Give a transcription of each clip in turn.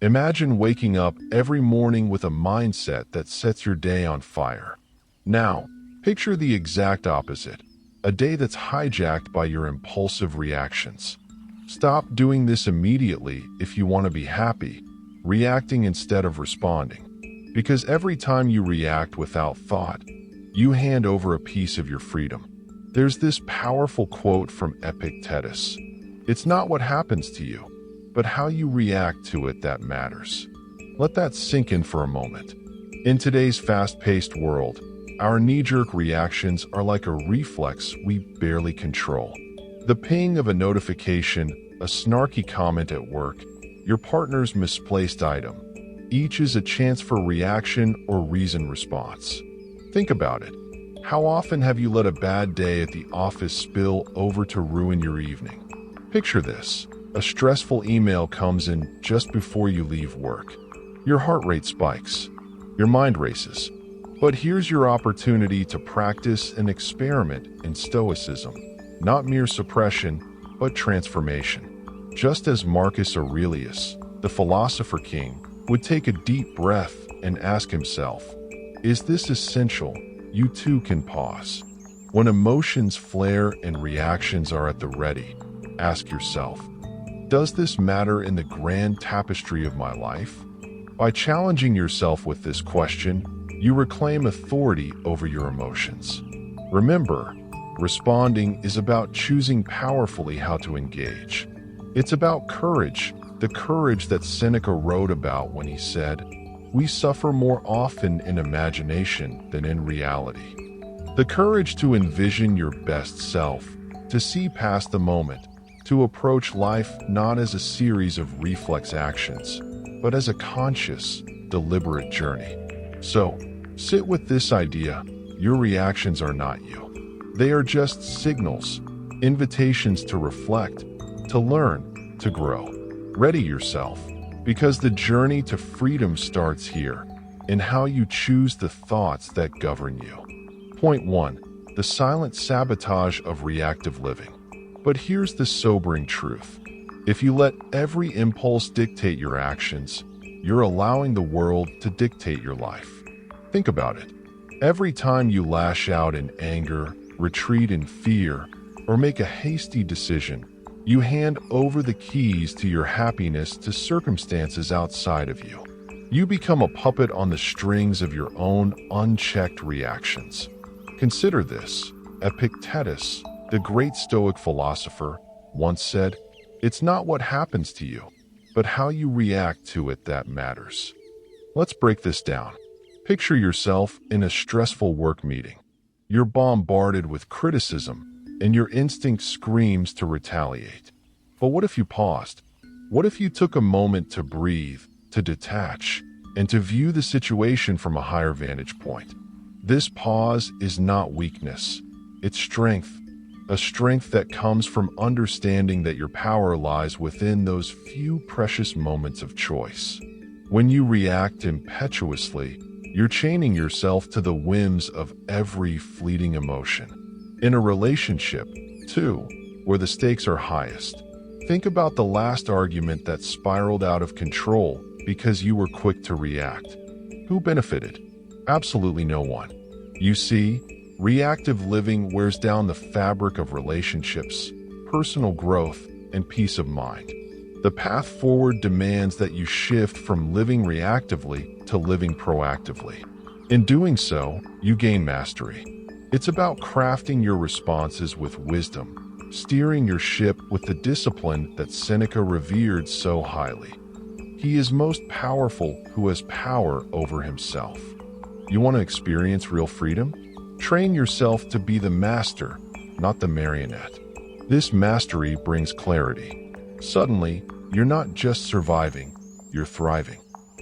Imagine waking up every morning with a mindset that sets your day on fire. Now, picture the exact opposite, a day that's hijacked by your impulsive reactions. Stop doing this immediately if you want to be happy, reacting instead of responding. Because every time you react without thought, you hand over a piece of your freedom. There's this powerful quote from Epictetus. It's not what happens to you, but how you react to it that matters. Let that sink in for a moment. In today's fast-paced world, our knee-jerk reactions are like a reflex we barely control. The ping of a notification, a snarky comment at work, your partner's misplaced item, each is a chance for reaction or reasoned response. Think about it. How often have you let a bad day at the office spill over to ruin your evening? Picture this. A stressful email comes in just before you leave work. Your heart rate spikes. Your mind races. But here's your opportunity to practice an experiment in Stoicism. Not mere suppression, but transformation. Just as Marcus Aurelius, the philosopher-king, would take a deep breath and ask himself, is this essential? You too can pause. When emotions flare and reactions are at the ready, ask yourself, does this matter in the grand tapestry of my life? By challenging yourself with this question, you reclaim authority over your emotions. Remember, responding is about choosing powerfully how to engage. It's about courage, the courage that Seneca wrote about when he said, "We suffer more often in imagination than in reality." The courage to envision your best self, to see past the moment, to approach life not as a series of reflex actions, but as a conscious, deliberate journey. So, sit with this idea: your reactions are not you. They are just signals, invitations to reflect, to learn, to grow. Ready yourself, because the journey to freedom starts here, in how you choose the thoughts that govern you. Point 1. The silent sabotage of reactive living. But here's the sobering truth. If you let every impulse dictate your actions, you're allowing the world to dictate your life. Think about it. Every time you lash out in anger, retreat in fear, or make a hasty decision, you hand over the keys to your happiness to circumstances outside of you. You become a puppet on the strings of your own unchecked reactions. Consider this. Epictetus, the great Stoic philosopher, once said, "It's not what happens to you, but how you react to it that matters." Let's break this down. Picture yourself in a stressful work meeting. You're bombarded with criticism, and your instinct screams to retaliate. But what if you paused? What if you took a moment to breathe, to detach, and to view the situation from a higher vantage point? This pause is not weakness, it's strength. A strength that comes from understanding that your power lies within those few precious moments of choice. When you react impetuously, you're chaining yourself to the whims of every fleeting emotion. In a relationship, too, where the stakes are highest, think about the last argument that spiraled out of control because you were quick to react. Who benefited? Absolutely no one. You see, reactive living wears down the fabric of relationships, personal growth, and peace of mind. The path forward demands that you shift from living reactively to living proactively. In doing so, you gain mastery. It's about crafting your responses with wisdom, steering your ship with the discipline that Seneca revered so highly. He is most powerful who has power over himself. You want to experience real freedom? Train yourself to be the master, not the marionette. This mastery brings clarity. Suddenly, you're not just surviving, you're thriving.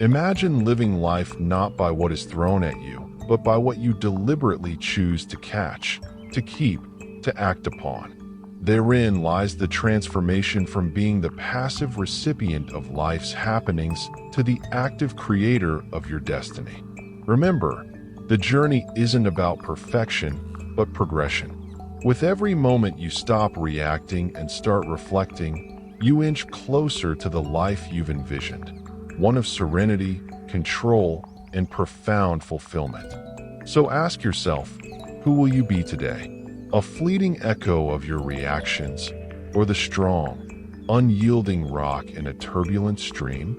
Imagine living life not by what is thrown at you, but by what you deliberately choose to catch, to keep, to act upon. Therein lies the transformation from being the passive recipient of life's happenings to the active creator of your destiny. Remember, the journey isn't about perfection, but progression. With every moment you stop reacting and start reflecting, you inch closer to the life you've envisioned. one of serenity, control, and profound fulfillment. So ask yourself, who will you be today? A fleeting echo of your reactions, or the strong, unyielding rock in a turbulent stream?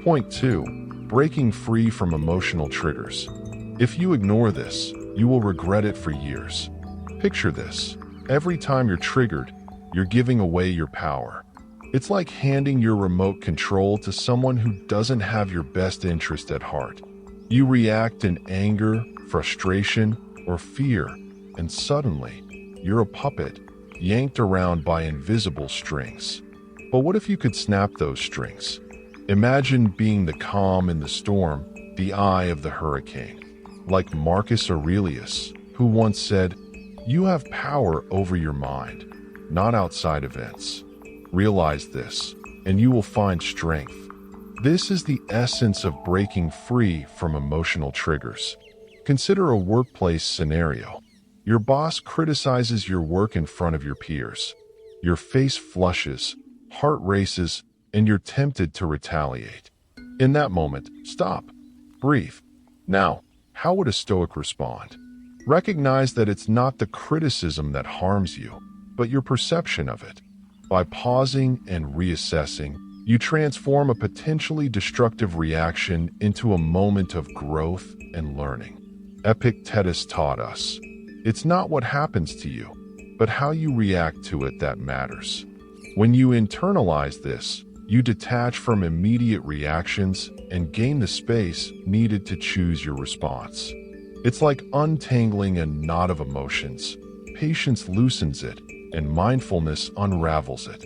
Point 2. Breaking free from emotional triggers. If you ignore this, you will regret it for years. Picture this. Every time you're triggered, you're giving away your power. It's like handing your remote control to someone who doesn't have your best interest at heart. You react in anger, frustration, or fear, and suddenly, you're a puppet, yanked around by invisible strings. But what if you could snap those strings? Imagine being the calm in the storm, the eye of the hurricane. Like Marcus Aurelius, who once said, "You have power over your mind, not outside events." Realize this, and you will find strength. This is the essence of breaking free from emotional triggers. Consider a workplace scenario. Your boss criticizes your work in front of your peers. Your face flushes, heart races, and you're tempted to retaliate. In that moment, stop. Breathe. Now, how would a Stoic respond? Recognize that it's not the criticism that harms you, but your perception of it. By pausing and reassessing, you transform a potentially destructive reaction into a moment of growth and learning. Epictetus taught us, it's not what happens to you, but how you react to it that matters. When you internalize this, you detach from immediate reactions and gain the space needed to choose your response. It's like untangling a knot of emotions. Patience loosens it, and mindfulness unravels it.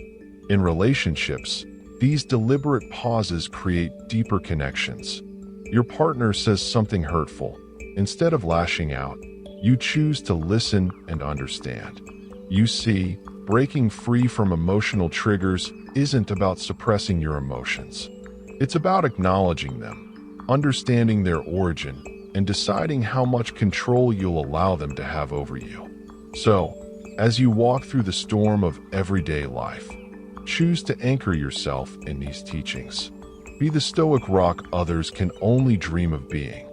In relationships, these deliberate pauses create deeper connections. Your partner says something hurtful. Instead of lashing out, you choose to listen and understand. You see, breaking free from emotional triggers isn't about suppressing your emotions. It's about acknowledging them, understanding their origin, and deciding how much control you'll allow them to have over you. So, as you walk through the storm of everyday life, choose to anchor yourself in these teachings. Be the Stoic rock others can only dream of being.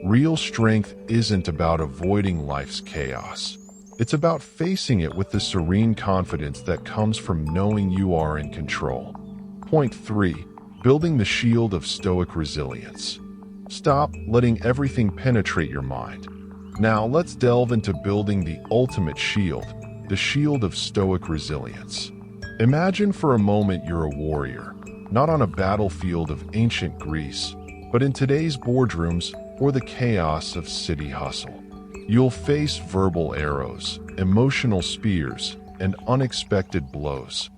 Real strength isn't about avoiding life's chaos. It's about facing it with the serene confidence that comes from knowing you are in control. Point 3. Building the shield of Stoic resilience. Stop letting everything penetrate your mind. Now let's delve into building the ultimate shield, the shield of Stoic resilience. Imagine for a moment you're a warrior, not on a battlefield of ancient Greece, but in today's boardrooms or the chaos of city hustle. You'll face verbal arrows, emotional spears, and unexpected blows.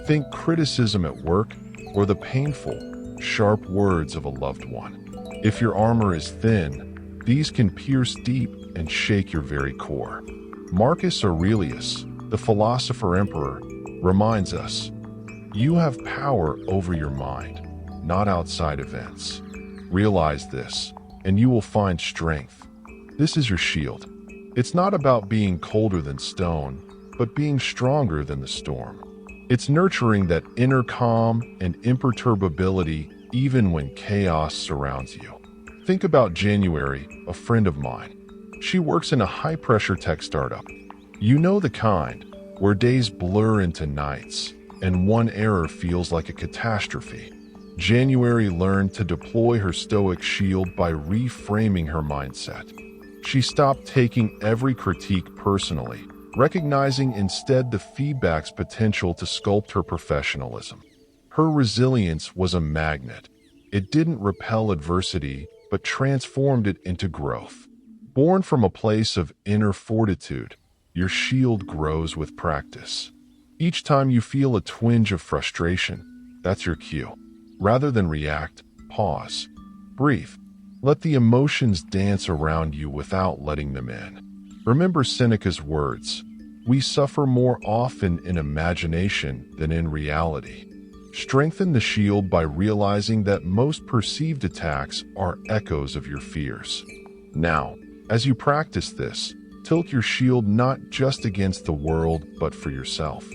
Think criticism at work or the painful, sharp words of a loved one. If your armor is thin, these can pierce deep and shake your very core. Marcus Aurelius, the philosopher-emperor, reminds us, you have power over your mind, not outside events. Realize this, and you will find strength. This is your shield. It's not about being colder than stone, but being stronger than the storm. It's nurturing that inner calm and imperturbability even when chaos surrounds you. Think about January, a friend of mine. She works in a high-pressure tech startup. You know the kind, where days blur into nights, and one error feels like a catastrophe. January learned to deploy her Stoic shield by reframing her mindset. She stopped taking every critique personally, recognizing instead the feedback's potential to sculpt her professionalism. Her resilience was a magnet. It didn't repel adversity, but transformed it into growth. Born from a place of inner fortitude, your shield grows with practice. Each time you feel a twinge of frustration, that's your cue. Rather than react, pause. Breathe. Let the emotions dance around you without letting them in. Remember Seneca's words, "We suffer more often in imagination than in reality." Strengthen the shield by realizing that most perceived attacks are echoes of your fears. Now, as you practice this, tilt your shield not just against the world, but for yourself.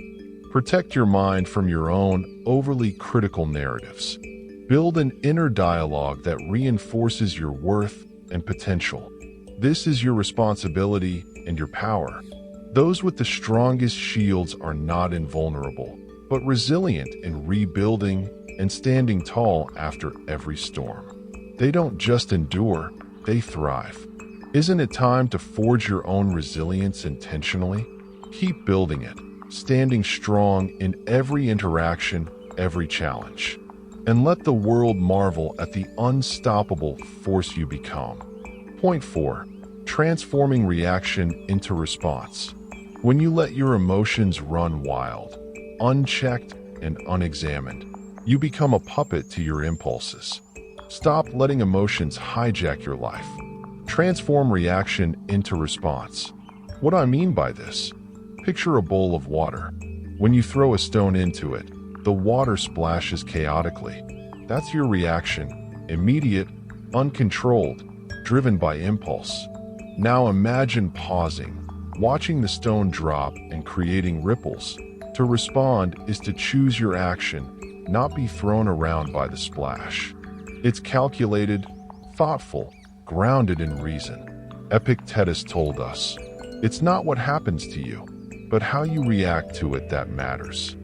Protect your mind from your own overly critical narratives. Build an inner dialogue that reinforces your worth and potential. This is your responsibility and your power. Those with the strongest shields are not invulnerable, but resilient in rebuilding and standing tall after every storm. They don't just endure, they thrive. Isn't it time to forge your own resilience intentionally? Keep building it, standing strong in every interaction, every challenge. And let the world marvel at the unstoppable force you become. Point 4. Transforming reaction into response. When you let your emotions run wild, unchecked and unexamined, you become a puppet to your impulses. Stop letting emotions hijack your life. Transform reaction into response. What do I mean by this? Picture a bowl of water. When you throw a stone into it, the water splashes chaotically. That's your reaction, immediate, uncontrolled, driven by impulse. Now imagine pausing, watching the stone drop and creating ripples. To respond is to choose your action, not be thrown around by the splash. It's calculated, thoughtful, grounded in reason. Epictetus told us, it's not what happens to you, but how you react to it that matters.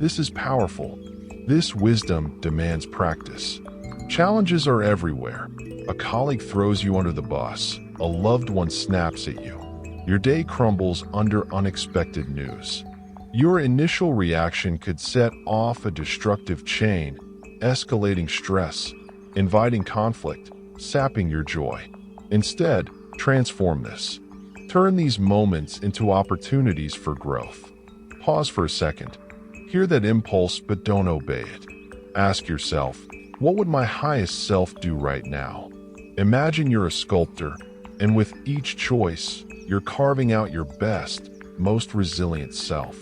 This is powerful. This wisdom demands practice. Challenges are everywhere. A colleague throws you under the bus. A loved one snaps at you. Your day crumbles under unexpected news. Your initial reaction could set off a destructive chain, escalating stress, inviting conflict, sapping your joy. Instead, transform this. Turn these moments into opportunities for growth. Pause for a second. Hear that impulse, but don't obey it. Ask yourself, what would my highest self do right now? Imagine you're a sculptor, and with each choice, you're carving out your best, most resilient self.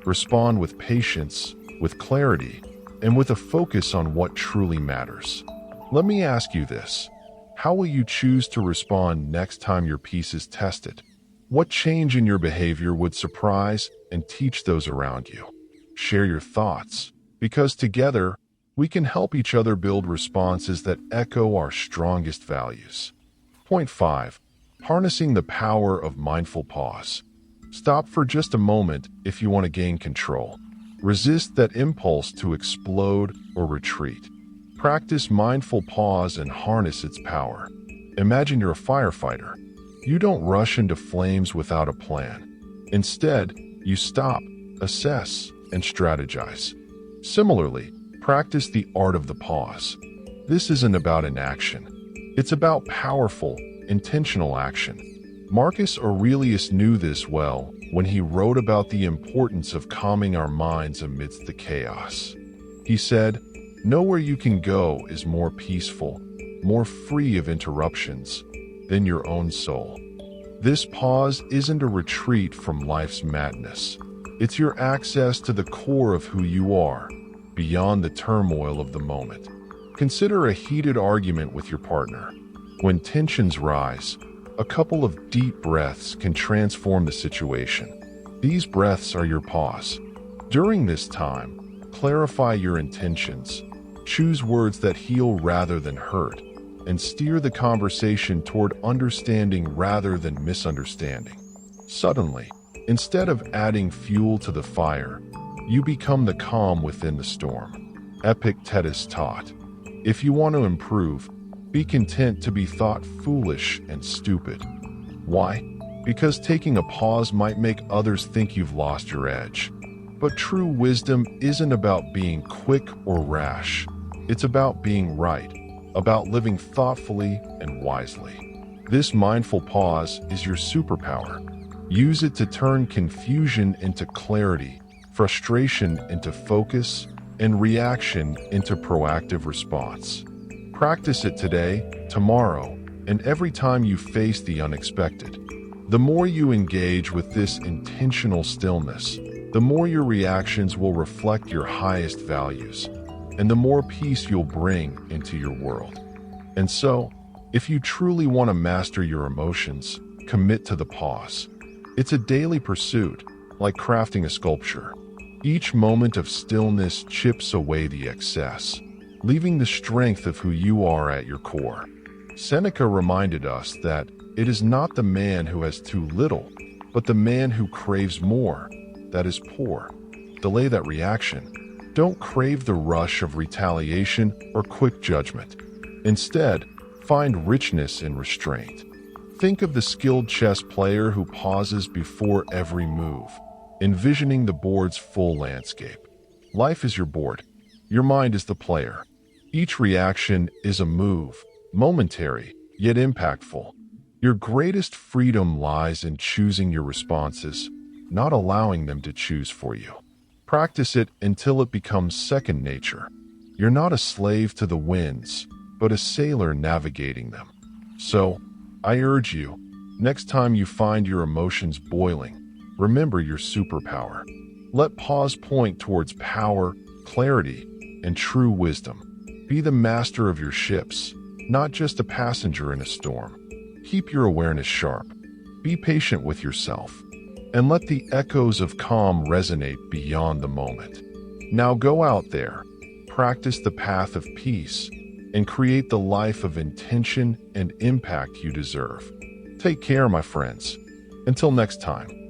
Respond with patience, with clarity, and with a focus on what truly matters. Let me ask you this. How will you choose to respond next time your piece is tested? What change in your behavior would surprise and teach those around you? Share your thoughts, because together, we can help each other build responses that echo our strongest values. Point 5. Harnessing the power of mindful pause. Stop for just a moment if you want to gain control. Resist that impulse to explode or retreat. Practice mindful pause and harness its power. Imagine you're a firefighter. You don't rush into flames without a plan. Instead, you stop, assess, and strategize. Similarly, practice the art of the pause. This isn't about inaction. It's about powerful, intentional action. Marcus Aurelius knew this well when he wrote about the importance of calming our minds amidst the chaos. He said, "Nowhere you can go is more peaceful, more free of interruptions than your own soul." This pause isn't a retreat from life's madness. It's your access to the core of who you are, beyond the turmoil of the moment. Consider a heated argument with your partner. When tensions rise, a couple of deep breaths can transform the situation. These breaths are your pause. During this time, clarify your intentions. Choose words that heal rather than hurt, and steer the conversation toward understanding rather than misunderstanding. Suddenly, instead of adding fuel to the fire, you become the calm within the storm. Epictetus taught, if you want to improve, be content to be thought foolish and stupid. Why? Because taking a pause might make others think you've lost your edge. But true wisdom isn't about being quick or rash. It's about being right, about living thoughtfully and wisely. This mindful pause is your superpower. Use it to turn confusion into clarity, frustration into focus, and reaction into proactive response. Practice it today, tomorrow, and every time you face the unexpected. The more you engage with this intentional stillness, the more your reactions will reflect your highest values, and the more peace you'll bring into your world. And so, if you truly want to master your emotions, commit to the pause. It's a daily pursuit, like crafting a sculpture. Each moment of stillness chips away the excess. leaving the strength of who you are at your core. Seneca reminded us that it is not the man who has too little, but the man who craves more, that is poor. Delay that reaction. Don't crave the rush of retaliation or quick judgment. Instead, find richness in restraint. Think of the skilled chess player who pauses before every move, envisioning the board's full landscape. Life is your board. Your mind is the player. Each reaction is a move, momentary, yet impactful. Your greatest freedom lies in choosing your responses, not allowing them to choose for you. Practice it until it becomes second nature. You're not a slave to the winds, but a sailor navigating them. So, I urge you, next time you find your emotions boiling, remember your superpower. Let pause point towards power, clarity, and true wisdom. Be the master of your ships, not just a passenger in a storm. Keep your awareness sharp. Be patient with yourself, and let the echoes of calm resonate beyond the moment. Now go out there, practice the path of peace, and create the life of intention and impact you deserve. Take care, my friends. Until next time.